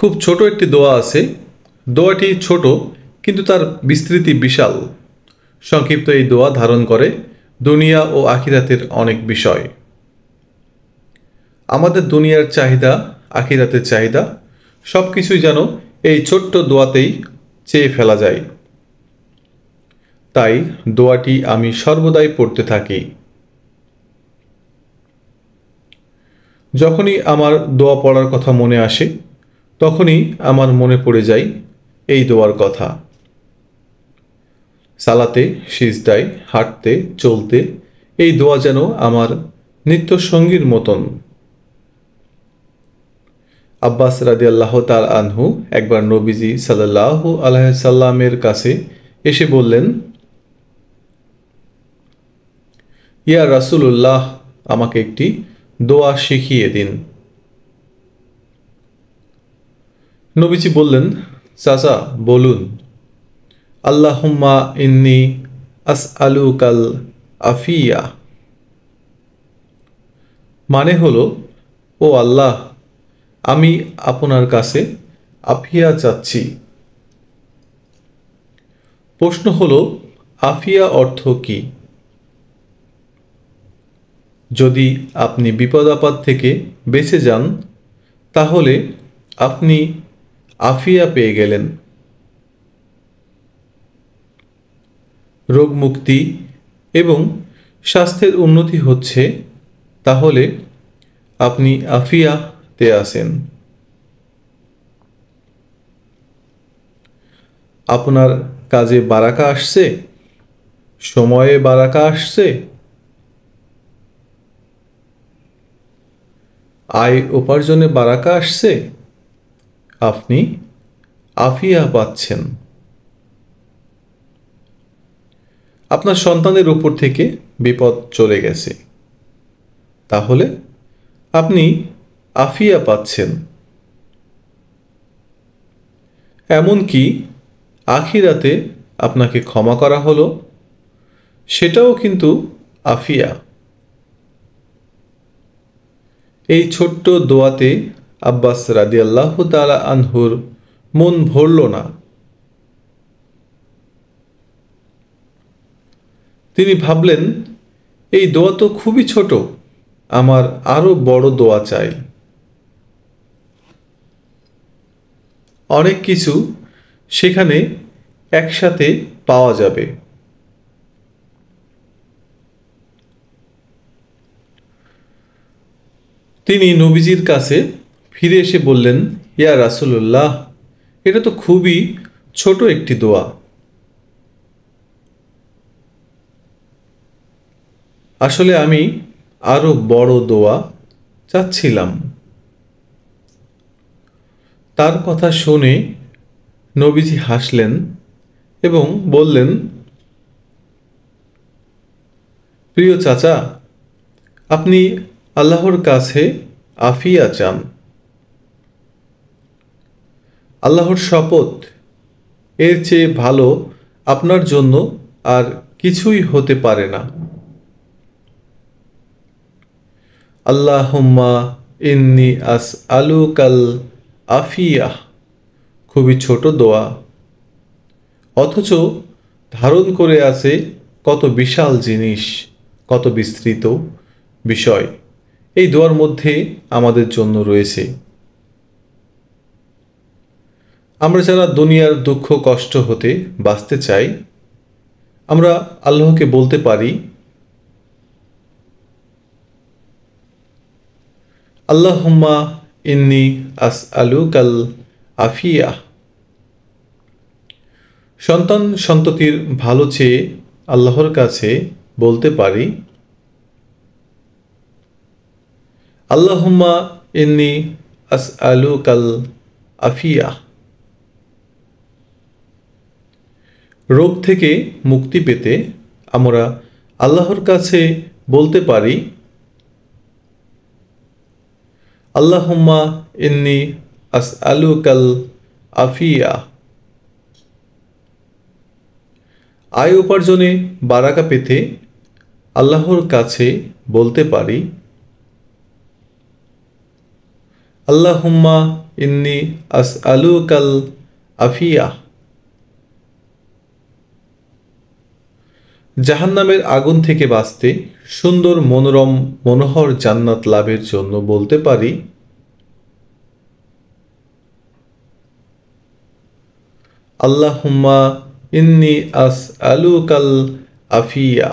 খুব ছোট একটি দোয়া আছে। দোয়াটি ছোট কিন্তু তার বিস্তৃতি বিশাল। সংক্ষিপ্ত এই দোয়া ধারণ করে দুনিয়া ও আখিরাতের অনেক বিষয়। আমাদের দুনিয়ার চাহিদা, আখিরাতের চাহিদা সব কিছুই যেন এই ছোট্ট দোয়াতেই চেয়ে ফেলা যায়। তাই দোয়াটি আমি সর্বদাই পড়তে থাকি। যখনই আমার দোয়া পড়ার কথা মনে আসে তখনই আমার মনে পড়ে যায় এই দোয়ার কথা। সালাতে, সিজদায়, হাঁটতে, চলতে এই দোয়া যেন আমার নিত্যসঙ্গীর মতন। আব্বাস রাদিয়াল্লাহু তাআলা আনহু একবার নবীজি সাল্লাল্লাহু আলাইহি সাল্লামের কাছে এসে বললেন, ইয়া রাসূলুল্লাহ, আমাকে একটি দোয়া শিখিয়ে দিন। নবীজি বললেন, চাচা বলুন, আল্লাহুম্মা ইন্নী আসআলুকাল আফিয়া। মানে হলো, ও আল্লাহ, আমি আপনার কাছে আফিয়া চাচ্ছি। প্রশ্ন হলো, আফিয়া অর্থ কি? যদি আপনি বিপদ আপদ থেকে বেঁচে যান তাহলে আপনি আফিয়া পেয়ে গেলেন। রোগ মুক্তি এবং স্বাস্থ্যের উন্নতি হচ্ছে, তাহলে আপনি আফিয়াতে আছেন। আপনার কাজে বারাকা আসছে, সময়ে বারাকা আসছে, আয় উপার্জনে বারাকা আসছে, আপনি আফিয়া পাচ্ছেন। আপনার সন্তানের উপর থেকে বিপদ চলে গেছে, তাহলে আপনি আফিয়া পাচ্ছেন। এমনকি আখিরাতে আপনাকে ক্ষমা করা হলো, সেটাও কিন্তু আফিয়া। এই ছোট্ট দোয়াতে আব্বাস রাদিয়াল্লাহু তাআলা আনহুর মন ভরল না। তিনি ভাবলেন, এই দোয়া তো খুবই ছোট, আমার আরো বড় দোয়া চাই। অনেক কিছু সেখানে একসাথে পাওয়া যাবে। তিনি নবীজির কাছে ফিরে এসে বললেন, ইয়া রাসূলুল্লাহ, এটা তো খুবই ছোট একটি দোয়া। আসলে আমি আরো বড় দোয়া চাচ্ছিলাম। তার কথা শুনে নবীজি হাসলেন এবং বললেন, প্রিয় চাচা, আপনি আল্লাহর কাছে আফিয়া চান। আল্লাহর শপথ, এর চেয়ে ভালো আপনার জন্য আর কিছুই হতে পারে না। আল্লাহুম্মা ইন্নী আসআলুকাল আফিয়া। খুবই ছোট দোয়া, অথচ ধারণ করে আছে কত বিশাল জিনিস, কত বিস্তৃত বিষয় এই দোয়ার মধ্যে আমাদের জন্য রয়েছে। আমরা যারা দুনিয়ার দুঃখ কষ্ট হতে বাঁচতে চাই, আমরা আল্লাহকে বলতে পারি, আল্লাহুম্মা ইন্নী আসআলুকাল আফিয়া। সন্তান সন্ততির ভালো চেয়ে আল্লাহর কাছে বলতে পারি, আল্লাহুম্মা ইন্নী আসআলুকাল আফিয়া। রোগ থেকে মুক্তি পেতে আমরা আল্লাহর কাছে বলতে পারি, আল্লাহুম্মা ইন্নী আসআলুকাল আফিয়া। আয় উপার্জনে বারাকা পেতে আল্লাহর কাছে বলতে পারি, আল্লাহুম্মা ইন্নি আসআলুকাল আফিয়া। জাহান্নামের আগুন থেকে বাঁচতে সুন্দর মনোরম মনোহর জান্নাত লাভের জন্য বলতে পারি আল্লাহুম্মা ইন্নি আসআলুকাল আফিয়া।